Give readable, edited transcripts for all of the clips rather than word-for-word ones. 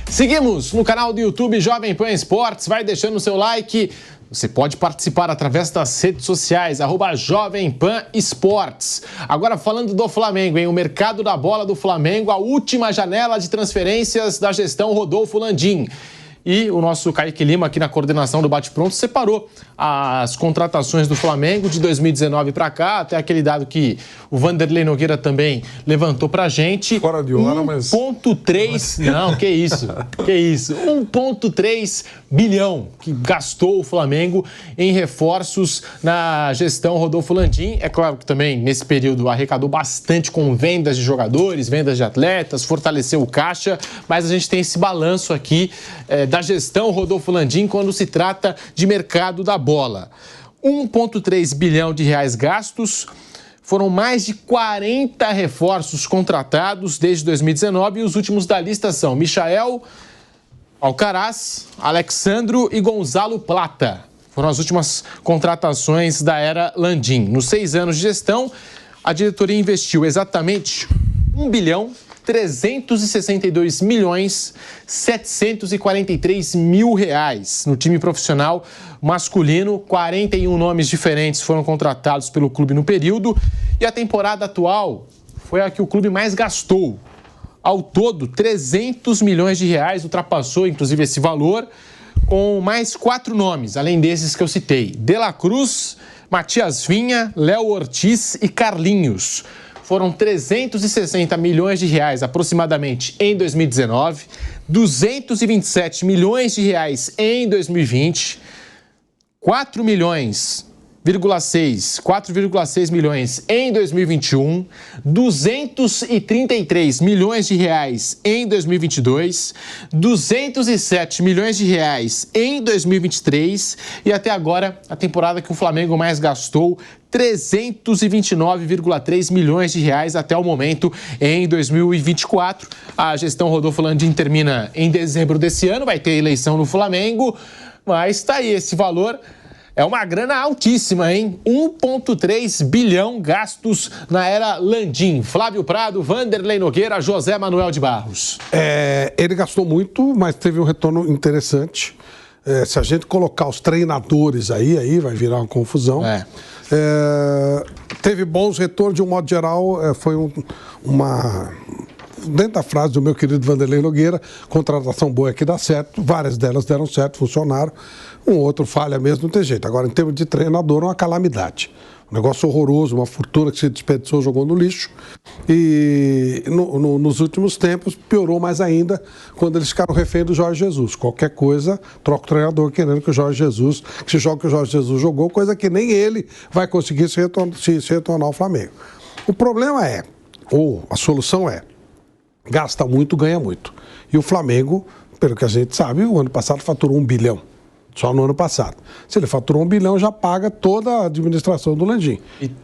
Seguimos no canal do YouTube Jovem Pan Esportes, vai deixando o seu like. Você pode participar através das redes sociais, @Jovem Pan Esportes. Agora falando do Flamengo, hein? O mercado da bola do Flamengo, a última janela de transferências da gestão Rodolfo Landim. E o nosso Kaique Lima, aqui na coordenação do Bate Pronto, separou as contratações do Flamengo de 2019 para cá, até aquele dado que o Vanderlei Nogueira também levantou pra gente. Fora de hora, mas... 1,3... Não, que isso. 1,3 bilhão que gastou o Flamengo em reforços na gestão Rodolfo Landim. É claro que também, nesse período, arrecadou bastante com vendas de jogadores, vendas de atletas, fortaleceu o caixa, mas a gente tem esse balanço aqui da gestão Rodolfo Landim quando se trata de mercado da bola. 1,3 bilhão de reais gastos, foram mais de 40 reforços contratados desde 2019 e os últimos da lista são Michael Alcaraz, Alexandro e Gonzalo Plata. Foram as últimas contratações da era Landim. Nos 6 anos de gestão, a diretoria investiu exatamente 1 bilhão 362 milhões 743 mil reais no time profissional masculino. 41 nomes diferentes foram contratados pelo clube no período e a temporada atual foi a que o clube mais gastou. Ao todo, 300 milhões de reais, ultrapassou inclusive esse valor, com mais 4 nomes, além desses que eu citei: De La Cruz, Matias Vinha, Léo Ortiz e Carlinhos. Foram 360 milhões de reais aproximadamente em 2019, 227 milhões de reais em 2020, 4,6 milhões em 2021, 233 milhões de reais em 2022, 207 milhões de reais em 2023 e até agora a temporada que o Flamengo mais gastou, 329,3 milhões de reais até o momento em 2024. A gestão Rodolfo Landim termina em dezembro desse ano, vai ter eleição no Flamengo, mas tá aí esse valor. É uma grana altíssima, hein? 1,3 bilhão gastos na era Landim. Flávio Prado, Vanderlei Nogueira, José Manuel de Barros. Ele gastou muito, mas teve um retorno interessante. Se a gente colocar os treinadores aí vai virar uma confusão. Teve bons retornos, de um modo geral, foi uma... Dentro da frase do meu querido Vanderlei Nogueira, contratação boa é que dá certo, várias delas deram certo, funcionaram, um outro falha mesmo, não tem jeito. Agora, em termos de treinador, é uma calamidade. Um negócio horroroso, uma fortuna que se desperdiçou, jogou no lixo. E nos últimos tempos, piorou mais ainda quando eles ficaram refém do Jorge Jesus. Qualquer coisa, troca o treinador querendo que o Jorge Jesus, que se jogue que o Jorge Jesus jogou, coisa que nem ele vai conseguir se retornar ao Flamengo. O problema ou a solução gasta muito, ganha muito. E o Flamengo, pelo que a gente sabe, o ano passado faturou 1 bilhão. Só no ano passado. Se ele faturou 1 bilhão, já paga toda a administração do Landim.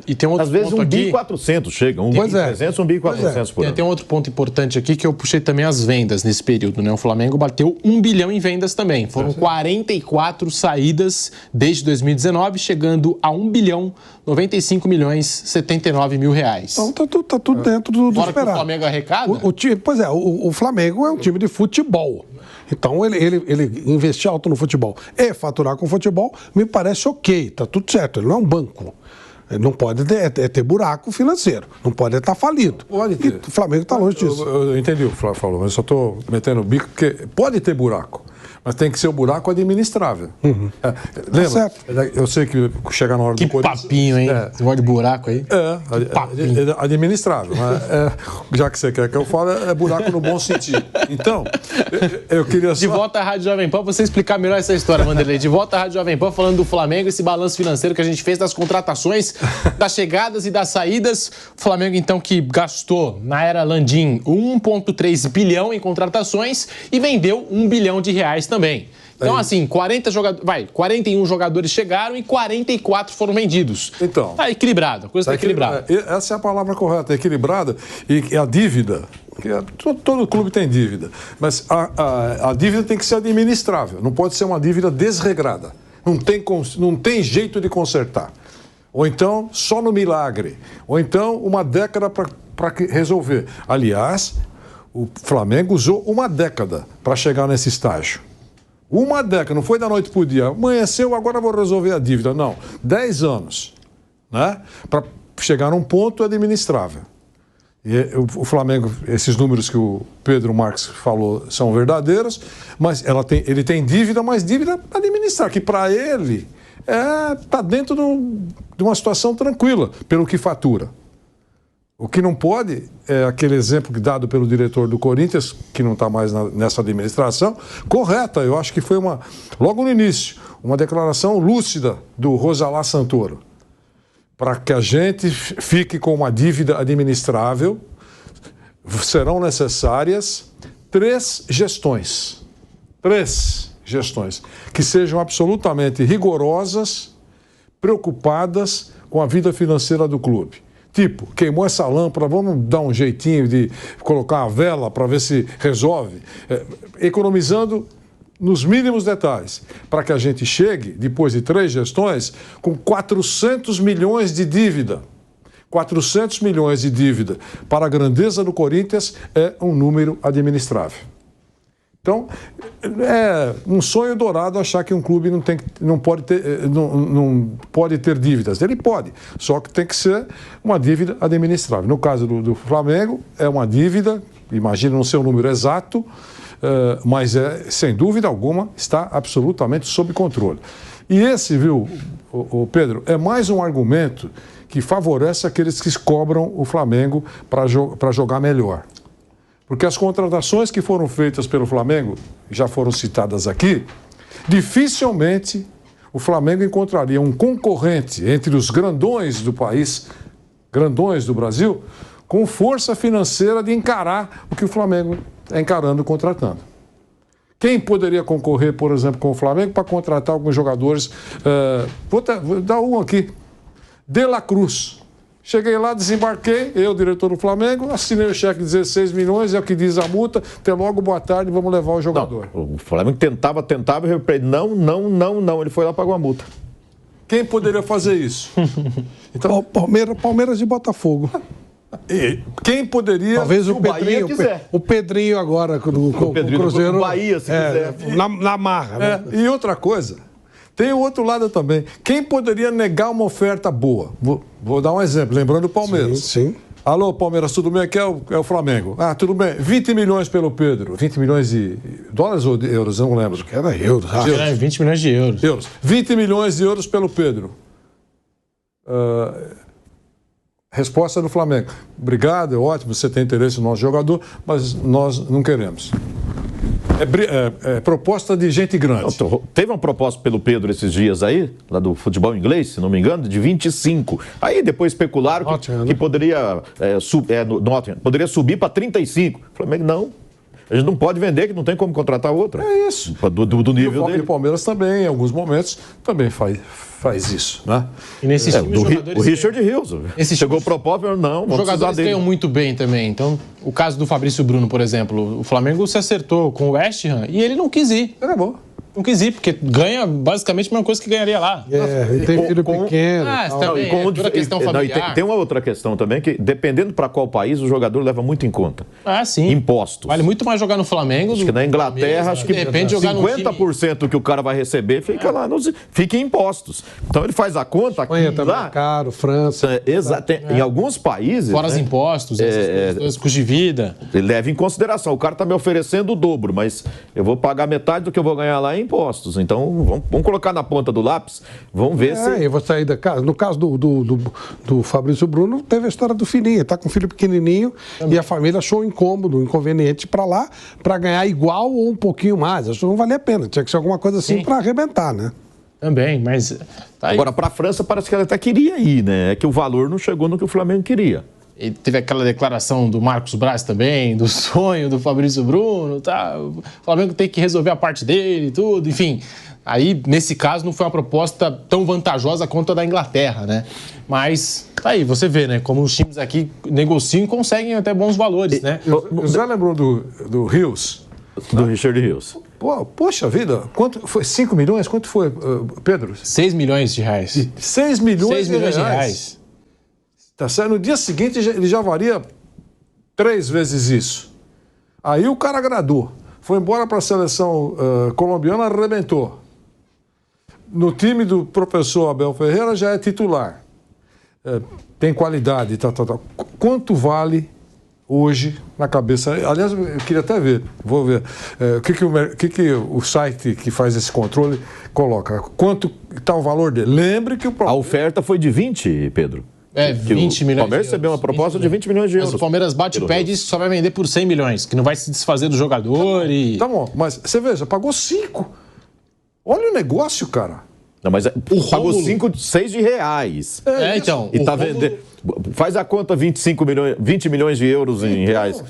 E tem outro Às vezes ponto aqui... 1.400 chega, 1.300, 1.400 por ano. Tem outro ponto importante aqui que eu puxei também as vendas nesse período, né? O Flamengo bateu 1 bilhão em vendas também. Foram 44 saídas desde 2019, chegando a 1 bilhão 95 milhões 79 mil reais. Então tá tudo dentro do esperado. Que o Flamengo arrecada? O Flamengo é um time de futebol. Então ele investir alto no futebol e faturar com futebol, me parece ok, tá tudo certo. Ele não é um banco. Ele não pode ter buraco financeiro, não pode estar falido. Pode ter. E o Flamengo está longe disso. Eu entendi o que o Flávio falou, mas só estou metendo o bico, porque pode ter buraco, mas tem que ser um buraco administrável. Lembra? Certo. Eu sei que chegar na hora do Corinthians... Que papinho, hein? Esse negócio de buraco aí. Administrável. Mas já que você quer que eu fale, é buraco no bom sentido. Então, eu queria só... De volta à Rádio Jovem Pan, pra você explicar melhor essa história, Vanderlei. De volta à Rádio Jovem Pan, falando do Flamengo, esse balanço financeiro que a gente fez das contratações, das chegadas e das saídas. O Flamengo, então, que gastou, na era Landim, 1,3 bilhão em contratações e vendeu 1 bilhão de reais também. Então, assim, 41 jogadores chegaram e 44 foram vendidos. Então, tá equilibrado, a coisa tá equilibrada. Essa é a palavra correta, equilibrada. E a dívida, todo clube tem dívida, mas a dívida tem que ser administrável, não pode ser uma dívida desregrada. Não tem jeito de consertar. Ou então, só no milagre. Ou então, uma década para resolver. Aliás, O Flamengo usou uma década para chegar nesse estágio. Uma década, não foi da noite para o dia. Amanheceu, agora vou resolver a dívida. Não, 10 anos, né? Para chegar num ponto administrável. E o Flamengo, esses números que o Pedro Marques falou são verdadeiros, mas ele tem dívida, mas dívida administrável, que para ele está dentro de uma situação tranquila, pelo que fatura. O que não pode é aquele exemplo dado pelo diretor do Corinthians, que não está mais nessa administração, correta, eu acho que foi logo no início, uma declaração lúcida do Rosalá Santoro. Para que a gente fique com uma dívida administrável, serão necessárias 3 gestões. 3 gestões que sejam absolutamente rigorosas, preocupadas com a vida financeira do clube. Tipo, queimou essa lâmpada, vamos dar um jeitinho de colocar a vela para ver se resolve. Economizando nos mínimos detalhes, para que a gente chegue, depois de 3 gestões, com 400 milhões de dívida. 400 milhões de dívida para a grandeza do Corinthians é um número administrável. Então, é um sonho dourado achar que um clube não pode ter dívidas. Ele pode, só que tem que ser uma dívida administrável. No caso do Flamengo, é uma dívida, imagina não ser o número exato, mas sem dúvida alguma, está absolutamente sob controle. E esse, viu, Pedro, é mais um argumento que favorece aqueles que cobram o Flamengo para jogar melhor. Porque as contratações que foram feitas pelo Flamengo, já foram citadas aqui, dificilmente o Flamengo encontraria um concorrente entre os grandões do país, grandões do Brasil, com força financeira de encarar o que o Flamengo está encarando e contratando. Quem poderia concorrer, por exemplo, com o Flamengo para contratar alguns jogadores? Vou dar um aqui. De La Cruz. Cheguei lá, desembarquei, eu, diretor do Flamengo, assinei o cheque de 16 milhões, é o que diz a multa, até logo, boa tarde, vamos levar o jogador. Não, o Flamengo tentava, não, ele foi lá e pagou a multa. Quem poderia fazer isso? Então, Palmeiras e Botafogo. Quem poderia... Talvez o Pedrinho, o Pedrinho agora, com o Cruzeiro... O Bahia, se quiser. Na marra. Né? E outra coisa... Tem o outro lado também. Quem poderia negar uma oferta boa? Vou dar um exemplo, lembrando o Palmeiras. Sim. Alô, Palmeiras, tudo bem? Aqui é o Flamengo. Ah, tudo bem. 20 milhões pelo Pedro. 20 milhões de dólares ou de euros? Eu não lembro. Acho que era euros. Era 20 milhões de euros. 20 milhões de euros pelo Pedro. Resposta do Flamengo. Obrigado, é ótimo, você tem interesse no nosso jogador, mas nós não queremos. É proposta de gente grande. Teve uma proposta pelo Pedro esses dias aí, lá do futebol inglês, se não me engano, de 25. Aí depois especularam que poderia, poderia subir para 35. O Flamengo, não. A gente não pode vender, que não tem como contratar outra. É isso. Do nível dele. E o Palmeiras também, em alguns momentos, também faz isso, né? E nesses times, o Richard Rios. Chegou proposta, não. Os jogadores ganham muito bem também. Então, o caso do Fabrício Bruno, por exemplo, o Flamengo se acertou com o West Ham e ele não quis ir. É bom. Não quis ir, porque ganha basicamente a mesma coisa que ganharia lá. E tem filho pequeno. Também, toda a questão familiar. Tem uma outra questão também, que dependendo para qual país, o jogador leva muito em conta. Sim. Impostos. Vale muito mais jogar no Flamengo. Acho que na Inglaterra, acho que de repente, jogar 50% que o cara vai receber fica lá, fica em impostos. Então ele faz a conta aqui. Também é caro, França. Em alguns países. Fora os impostos, custo de vida. Ele leva em consideração. O cara está me oferecendo o dobro, mas eu vou pagar metade do que eu vou ganhar lá em impostos. Então, vamos colocar na ponta do lápis, vamos ver se... Eu vou sair da casa. No caso do Fabrício Bruno, teve a história do filhinho. Ele tá com um filho pequenininho e a família achou incômodo, inconveniente para lá, para ganhar igual ou um pouquinho mais. Acho que não valia a pena. Tinha que ser alguma coisa assim para arrebentar, né? Também, mas... Agora, para a França, parece que ela até queria ir, né? É que o valor não chegou no que o Flamengo queria. E teve aquela declaração do Marcos Braz também, do sonho do Fabrício Bruno, tá? O Flamengo tem que resolver a parte dele e tudo, enfim. Aí, nesse caso, não foi uma proposta tão vantajosa quanto a da Inglaterra, né? Mas, tá aí, você vê, né? Como os times aqui negociam e conseguem até bons valores, né? O Zé lembrou do Rios? Do Richard Rios. Poxa vida, quanto foi? 5 milhões? Quanto foi, Pedro? 6 milhões de reais. 6 milhões, 6 milhões de reais. Tá certo? No dia seguinte ele já valia 3 vezes isso. Aí o cara agradou. Foi embora para a seleção colombiana, arrebentou. No time do professor Abel Ferreira já é titular. Tem qualidade, tal. Quanto vale hoje na cabeça? Aliás, eu queria até ver, vou ver. O que o site que faz esse controle coloca? Quanto está o valor dele? Lembre que a oferta foi de 20, Pedro. 20 milhões. O Palmeiras recebeu uma proposta de 20 milhões de euros. Mas o Palmeiras bate o pé e diz que só vai vender por 100 milhões, que não vai se desfazer do jogador e... Tá bom, mas você veja, pagou 5. Olha o negócio, cara. Não, mas pagou 6 de reais. Então. E tá vendendo. Faz a conta 20 milhões de euros em reais.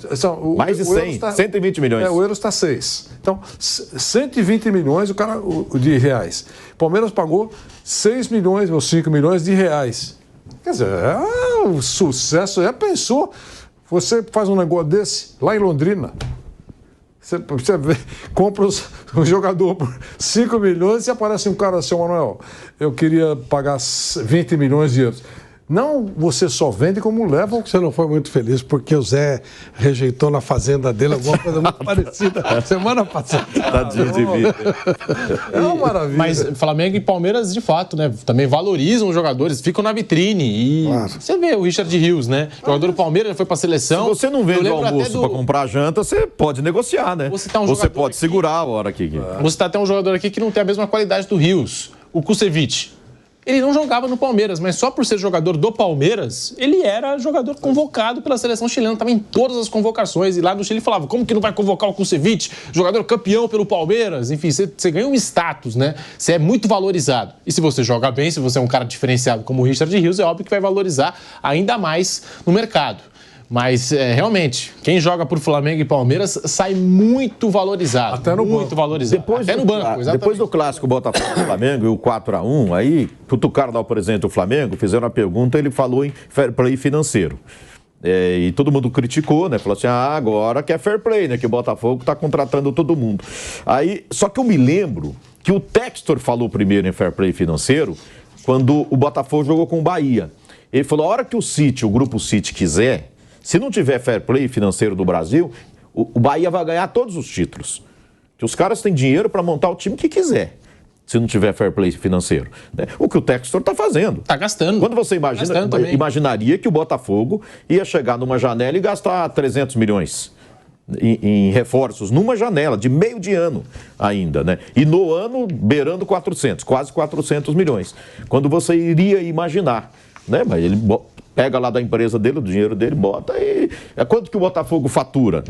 Mais de 100, 120 milhões. O euro está 6. Então, 120 milhões de reais. O Palmeiras pagou 6 milhões ou 5 milhões de reais. Quer dizer, o sucesso. Pensou, você faz um negócio desse lá em Londrina. Você compra um jogador por 5 milhões e aparece um cara assim, Manuel, eu queria pagar 20 milhões de euros. Não, você só vende como leva. Você não foi muito feliz porque o Zé rejeitou na fazenda dele alguma coisa muito parecida semana passada. Tadinho de mim. É uma maravilha. Mas Flamengo e Palmeiras, de fato, né, também valorizam os jogadores, ficam na vitrine. E você vê o Richard Rios, né? Jogador do Palmeiras foi pra seleção. Se você não vende o almoço pra comprar janta, você pode negociar, né? Você pode segurar a hora aqui. Você tá até um jogador aqui que não tem a mesma qualidade do Rios, o Kusevich. Ele não jogava no Palmeiras, mas só por ser jogador do Palmeiras, ele era jogador convocado pela seleção chilena, estava em todas as convocações. E lá no Chile falava, como que não vai convocar o Kusevich, jogador campeão pelo Palmeiras? Enfim, você ganha um status, né? Você é muito valorizado. E se você joga bem, se você é um cara diferenciado como o Richard Rios, é óbvio que vai valorizar ainda mais no mercado. Mas, realmente, quem joga por Flamengo e Palmeiras sai muito valorizado. Até no muito banco. Valorizado. Até no banco, exatamente. Depois do clássico Botafogo e Flamengo e o 4-1, aí, cutucaram lá o presidente do Flamengo, fizeram a pergunta, ele falou em fair play financeiro. E todo mundo criticou, né? Falou assim, agora que é fair play, né? Que o Botafogo está contratando todo mundo. Aí, só que eu me lembro que o Textor falou primeiro em fair play financeiro quando o Botafogo jogou com o Bahia. Ele falou, a hora que o Grupo City quiser, se não tiver fair play financeiro do Brasil, o Bahia vai ganhar todos os títulos. Que os caras têm dinheiro para montar o time que quiser, se não tiver fair play financeiro. Né? O que o Textor está fazendo. Está gastando. Quando você imaginaria que o Botafogo ia chegar numa janela e gastar 300 milhões em reforços, numa janela de meio de ano ainda, né? E no ano beirando 400, quase 400 milhões. Quando você iria imaginar, né? Mas ele pega lá da empresa dele, o dinheiro dele, bota e... Quanto que o Botafogo fatura?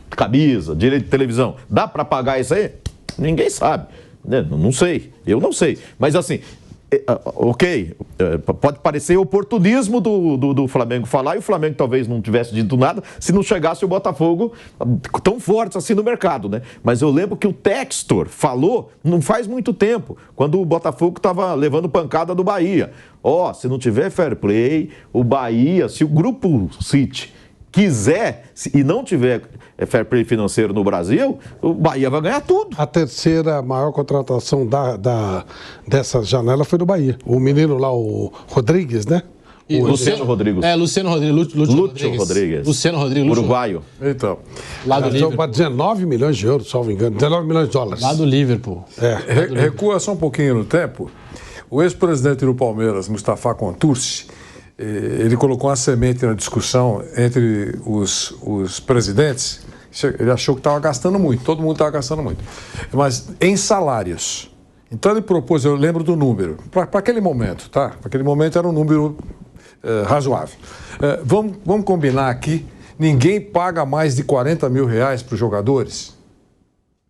Camisa, direito de televisão. Dá para pagar isso aí? Ninguém sabe. Né? Não sei. Eu não sei. Mas assim, ok, pode parecer oportunismo do Flamengo falar e o Flamengo talvez não tivesse dito nada se não chegasse o Botafogo tão forte assim no mercado, né? Mas eu lembro que o Textor falou não faz muito tempo, quando o Botafogo estava levando pancada do Bahia. Se não tiver fair play, o Bahia, se o Grupo City quiser e não tiver fair play financeiro no Brasil, o Bahia vai ganhar tudo. A terceira maior contratação dessa janela foi do Bahia. O menino lá, o Rodrigues, né? Luciano Rodrigues. Luciano Rodrigues. Luciano Rodrigues. Uruguaio. Então. Lá do Liverpool. Para 19 milhões de euros, salvo engano. 19 milhões de dólares. Lá do Liverpool. Recua só um pouquinho no tempo. O ex-presidente do Palmeiras, Mustafa Contursi, ele colocou uma semente na discussão entre os presidentes. Ele achou que estava gastando muito, todo mundo estava gastando muito. Mas em salários. Então ele propôs, eu lembro do número, para aquele momento, tá? Para aquele momento era um número razoável. Vamos combinar aqui, ninguém paga mais de 40 mil reais para os jogadores.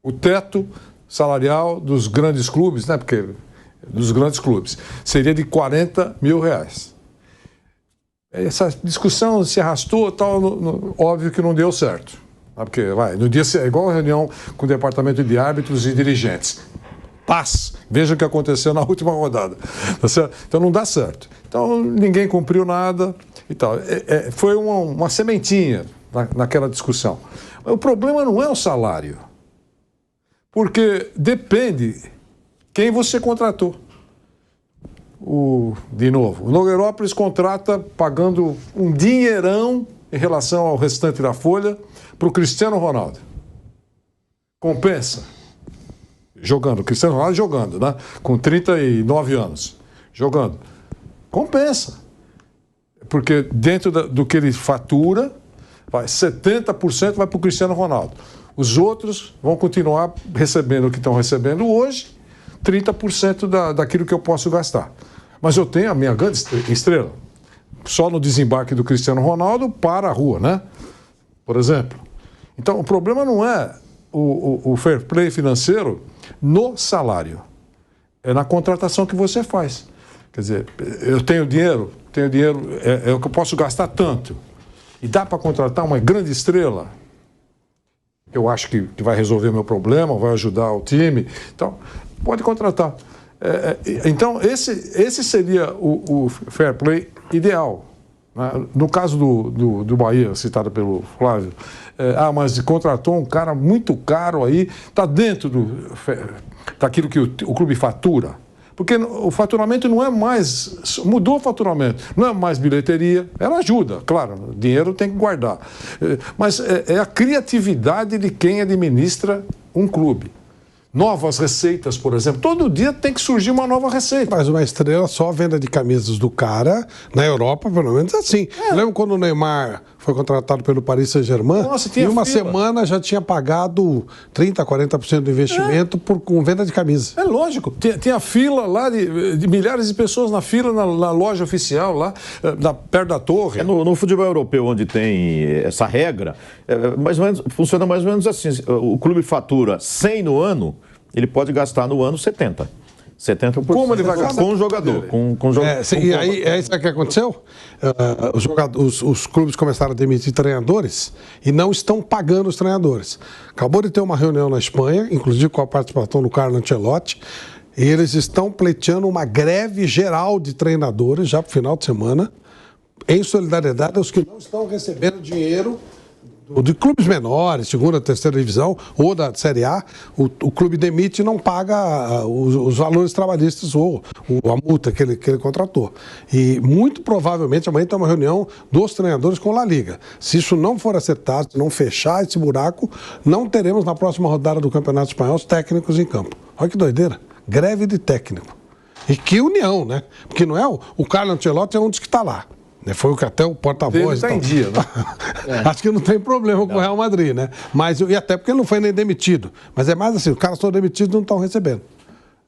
O teto salarial dos grandes clubes, né? Porque dos grandes clubes, seria de 40 mil reais. Essa discussão se arrastou, tal, óbvio que não deu certo. Porque no dia é igual a reunião com o departamento de árbitros e dirigentes. Paz! Veja o que aconteceu na última rodada. Tá certo? Então não dá certo. Então ninguém cumpriu nada e tal. Foi uma sementinha naquela discussão. O problema não é o salário. Porque depende quem você contratou. De novo, o Nogueirópolis contrata pagando um dinheirão em relação ao restante da folha para o Cristiano Ronaldo. Compensa. Jogando, Cristiano Ronaldo jogando, né? Com 39 anos. Jogando. Compensa. Porque dentro do que ele fatura, 70% vai para o Cristiano Ronaldo. Os outros vão continuar recebendo o que estão recebendo hoje, 30% daquilo que eu posso gastar. Mas eu tenho a minha grande estrela. Só no desembarque do Cristiano Ronaldo para a rua, né? Por exemplo. Então, o problema não é o fair play financeiro no salário. É na contratação que você faz. Quer dizer, eu tenho dinheiro, é o que eu posso gastar tanto. E dá para contratar uma grande estrela. Eu acho que vai resolver meu problema, vai ajudar o time. Então, pode contratar. Então, esse seria o fair play ideal. No caso do Bahia, citado pelo Flávio, mas contratou um cara muito caro aí, está dentro daquilo que o clube fatura. Porque o faturamento não é mais... Mudou o faturamento. Não é mais bilheteria. Ela ajuda, claro. Dinheiro tem que guardar. Mas é a criatividade de quem administra um clube. Novas receitas, por exemplo. Todo dia tem que surgir uma nova receita. Mas uma estrela, só a venda de camisas do cara, na Europa, pelo menos assim. Lembra quando o Neymar foi contratado pelo Paris Saint-Germain? Em uma semana já tinha pagado 30%, 40% do investimento com venda de camisa. É lógico. Tinha fila lá de milhares de pessoas na fila, na loja oficial, lá perto da torre. No futebol europeu, onde tem essa regra, mais ou menos, funciona mais ou menos assim. O clube fatura 100 no ano, ele pode gastar no ano 70%. 70%. Como ele vai gastar? Com o jogador. E aí, sabe o que aconteceu? Os clubes começaram a demitir treinadores e não estão pagando os treinadores. Acabou de ter uma reunião na Espanha, inclusive com a participação do Carlo Ancelotti, e eles estão pleiteando uma greve geral de treinadores já para o final de semana, em solidariedade aos que não estão recebendo dinheiro de clubes menores, segunda, terceira divisão, ou da Série A. O clube demite e não paga os valores trabalhistas ou a multa que ele contratou. E muito provavelmente amanhã tem uma reunião dos treinadores com a La Liga. Se isso não for acertado, se não fechar esse buraco, não teremos na próxima rodada do Campeonato Espanhol os técnicos em campo. Olha que doideira. Greve de técnico. E que união, né? Porque não é o Carlo Ancelotti é um dos que está lá. Foi o que até o porta-voz... Ele está em dia, né? Acho que não tem problema com o Real Madrid, né? E até porque ele não foi nem demitido. Mas é mais assim, os caras estão demitidos e não estão recebendo.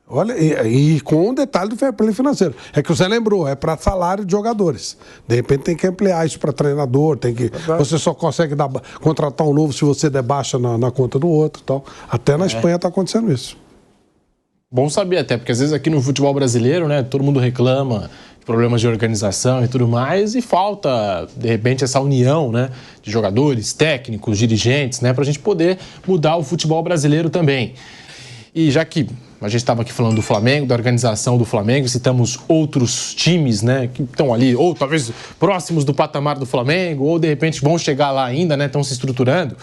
Olha, e com um detalhe do fair play financeiro. É que você lembrou, é para salário de jogadores. De repente tem que ampliar isso para treinador, você só consegue contratar um novo se você der baixa na conta do outro e tal. Até na Espanha está acontecendo isso. Bom saber até, porque às vezes aqui no futebol brasileiro, né, todo mundo reclama de problemas de organização e tudo mais, e falta, de repente, essa união, né, de jogadores, técnicos, dirigentes, né, para a gente poder mudar o futebol brasileiro também. E já que a gente estava aqui falando do Flamengo, da organização do Flamengo, citamos outros times, né, que estão ali, ou talvez próximos do patamar do Flamengo, ou de repente vão chegar lá ainda, né, estão se estruturando.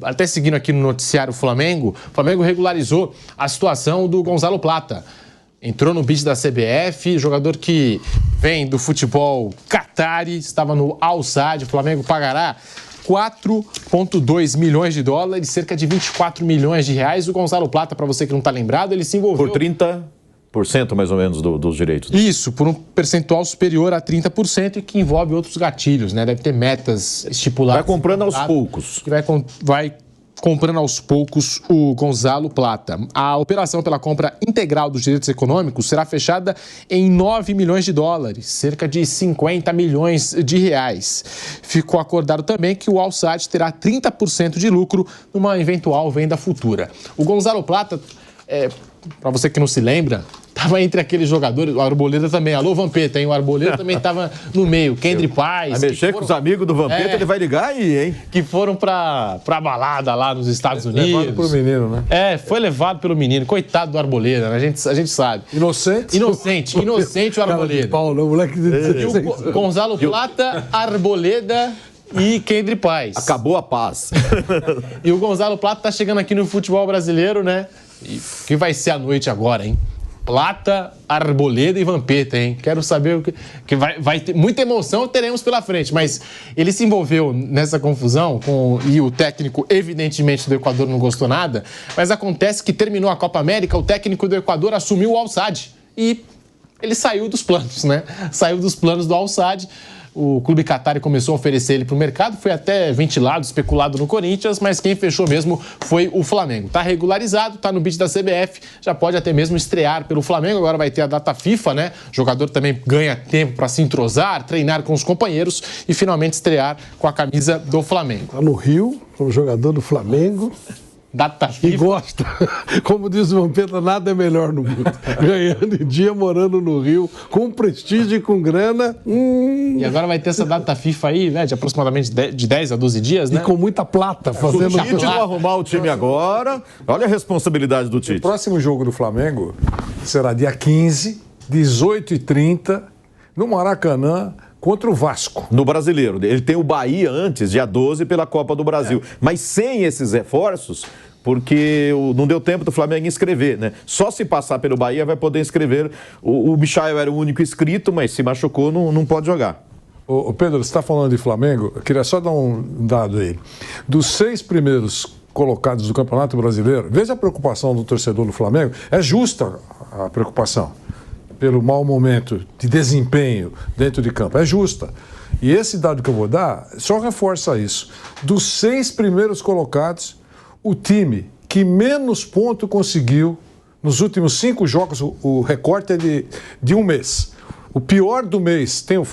Até seguindo aqui no noticiário Flamengo, o Flamengo regularizou a situação do Gonzalo Plata. Entrou no bid da CBF, jogador que vem do futebol qatari, estava no Al Sadd. O Flamengo pagará 4,2 milhões de dólares, cerca de 24 milhões de reais. O Gonzalo Plata, para você que não está lembrado, ele se envolveu... Por 30% mais ou menos dos direitos. Isso, por um percentual superior a 30% e que envolve outros gatilhos, né? Deve ter metas estipuladas. Vai comprando aos poucos. Que vai comprando aos poucos o Gonzalo Plata. A operação pela compra integral dos direitos econômicos será fechada em 9 milhões de dólares, cerca de 50 milhões de reais. Ficou acordado também que o Al Sadd terá 30% de lucro numa eventual venda futura. O Gonzalo Plata, para você que não se lembra, estava entre aqueles jogadores, o Arboleda também, alô Vampeta, hein? O Arboleda também estava no meio, Kendry Paz. Vai mexer com os amigos do Vampeta, ele vai ligar aí, hein? Que foram pra balada lá nos Estados Unidos. Levado pelo menino, né? Foi levado pelo menino, coitado do Arboleda, né? A gente sabe. Inocente o Arboleda. Paulo, o moleque de E o Gonzalo Plata, Arboleda e Kendry Paz. Acabou a paz. E o Gonzalo Plata tá chegando aqui no futebol brasileiro, né? E que vai ser a noite agora, hein? Plata, Arboleda e Vampeta, hein? Quero saber o que vai ter. Muita emoção teremos pela frente, mas ele se envolveu nessa confusão e o técnico, evidentemente, do Equador não gostou nada, mas acontece que terminou a Copa América, o técnico do Equador assumiu o Al-Sadd e ele saiu dos planos, né? Saiu dos planos do Al-Sadd. O clube Qatari começou a oferecer ele para o mercado, foi até ventilado, especulado no Corinthians, mas quem fechou mesmo foi o Flamengo. Está regularizado, está no bid da CBF, já pode até mesmo estrear pelo Flamengo, agora vai ter a data FIFA, né? O jogador também ganha tempo para se entrosar, treinar com os companheiros e finalmente estrear com a camisa do Flamengo. Está no Rio, como jogador do Flamengo. Data FIFA. E gosta. Como diz o Vampeta, nada é melhor no mundo. Ganhando em dia, morando no Rio, com prestígio e com grana. E agora vai ter essa data FIFA aí, né? De aproximadamente de 10 a 12 dias, né? E com muita plata, fazendo... O Tite não arrumar o time agora. Olha a responsabilidade do Tite. O próximo jogo do Flamengo será dia 15, 18h30, no Maracanã, contra o Vasco. No Brasileiro. Ele tem o Bahia antes, dia 12, pela Copa do Brasil. Mas sem esses reforços, porque não deu tempo do Flamengo inscrever, né? Só se passar pelo Bahia vai poder inscrever. O Michael era o único inscrito, mas se machucou, não pode jogar. Ô Pedro, você está falando de Flamengo, eu queria só dar um dado aí. Dos 6 primeiros colocados do Campeonato Brasileiro, veja a preocupação do torcedor do Flamengo, é justa a preocupação pelo mau momento de desempenho dentro de campo, é justa. E esse dado que eu vou dar só reforça isso. Dos 6 primeiros colocados, o time que menos ponto conseguiu nos últimos 5 jogos, o recorte é de um mês. O pior do mês tem o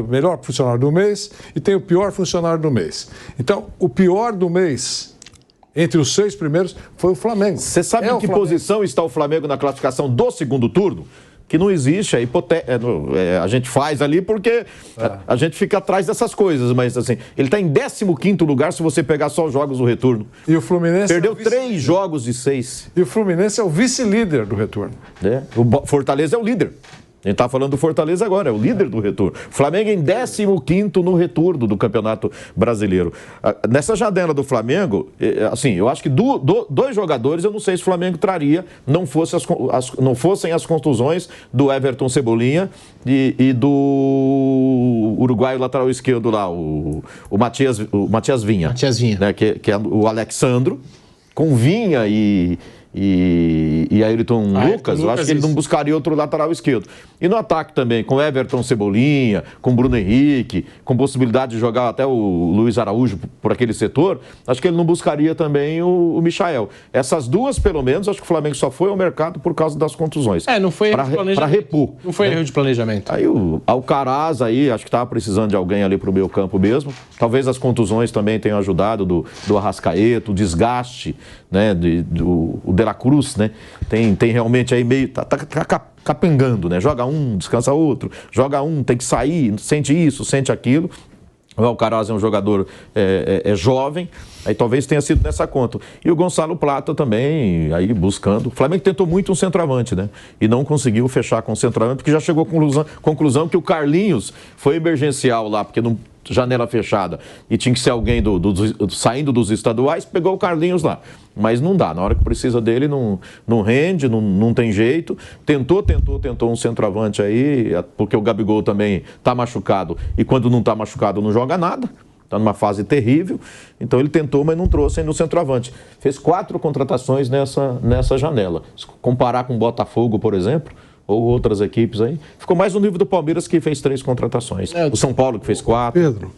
melhor funcionário do mês e tem o pior funcionário do mês. Então, o pior do mês, entre os 6 primeiros, foi o Flamengo. Você sabe em que posição está o Flamengo na classificação do segundo turno? Que não existe, a gente faz ali porque a gente fica atrás dessas coisas, mas assim, ele está em 15º lugar se você pegar só os jogos do retorno. E o Fluminense perdeu 3 jogos de 6. E o Fluminense é o vice-líder do retorno. O Fortaleza é o líder. A gente está falando do Fortaleza agora, é o líder do retorno. Flamengo em 15º no retorno do Campeonato Brasileiro. Nessa janela do Flamengo, assim, eu acho que 2 jogadores, eu não sei se o Flamengo traria, não fossem as contusões do Everton Cebolinha e do uruguaio lateral esquerdo lá, o Matias Vinha. Matias Vinha. Né, que é o Alexandro, com Vinha e Ayrton Lucas, eu acho que ele não buscaria outro lateral esquerdo. E no ataque também, com Everton Cebolinha, com Bruno Henrique, com possibilidade de jogar até o Luiz Araújo por aquele setor, acho que ele não buscaria também o Michael. Essas 2, pelo menos, acho que o Flamengo só foi ao mercado por causa das contusões. Não foi para repor. Não foi erro de planejamento. Aí o Alcaraz, acho que estava precisando de alguém ali para o meio campo mesmo. Talvez as contusões também tenham ajudado do Arrascaeta, o desgaste, né, o De La Cruz, né? Tem realmente aí meio... Tá capengando, né? Joga um, descansa outro. Joga um, tem que sair, sente isso, sente aquilo. O Alcaraz é um jogador jovem, aí talvez tenha sido nessa conta. E o Gonçalo Plata também, aí buscando. O Flamengo tentou muito um centroavante, né? E não conseguiu fechar com o centroavante, porque já chegou à conclusão que o Carlinhos foi emergencial lá, porque não... janela fechada, e tinha que ser alguém saindo dos estaduais, pegou o Carlinhos lá. Mas não dá, na hora que precisa dele não rende, não tem jeito. Tentou um centroavante aí, porque o Gabigol também está machucado, e quando não está machucado não joga nada. Está numa fase terrível, então ele tentou, mas não trouxe ainda o centroavante. Fez 4 contratações nessa janela. Se comparar com o Botafogo, por exemplo, ou outras equipes aí, ficou mais no nível do Palmeiras, que fez 3 contratações. O São Paulo, que fez 4. Pedro,